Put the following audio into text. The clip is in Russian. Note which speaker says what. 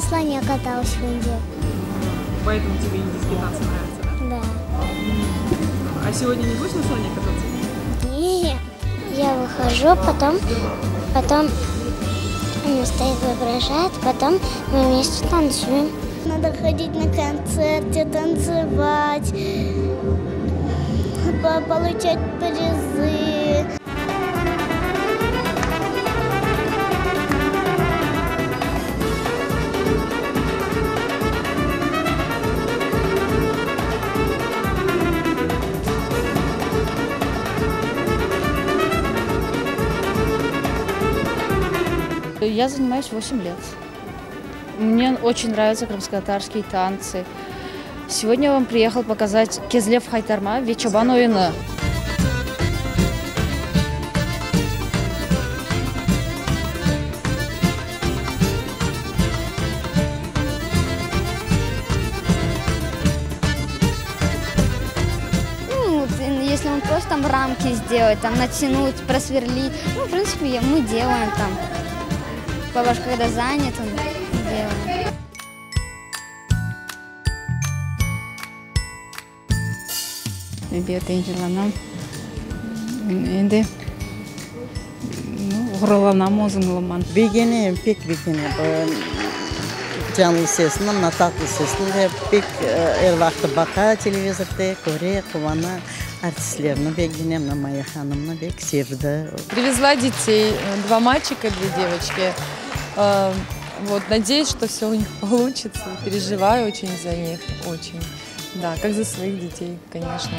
Speaker 1: слоне каталась в Индии.
Speaker 2: Поэтому тебе индийские танцы нравятся, да?
Speaker 1: Да.
Speaker 2: А сегодня не будешь на слоне кататься?
Speaker 1: Нет. Я выхожу, потом она стоит, воображает, потом мы вместе танцуем. Надо ходить на концерты, танцевать, получать призы.
Speaker 3: Я занимаюсь 8 лет. Мне очень нравятся крымско-татарские танцы. Сегодня я вам приехал показать Кезлев Хайтарма Вечобан ойыны.
Speaker 4: Если он просто там рамки сделать, там натянуть, просверлить, в принципе, мы делаем там. Бабушка, когда занят, он делает.
Speaker 5: Бетенжеланам, инде, гураланам озыңламан.
Speaker 6: Бегене, пек бегене. Canlı sesini, ama tatlı sesini ve pek el vakti baka televizorda, көре, кубана артистлерni бегенем, на Майя ханымны бек sevdi.
Speaker 7: Привезла детей, 2 мальчика, 2 девочки. Вот, надеюсь, что все у них получится. Переживаю очень за них, очень. Да, как за своих детей, конечно.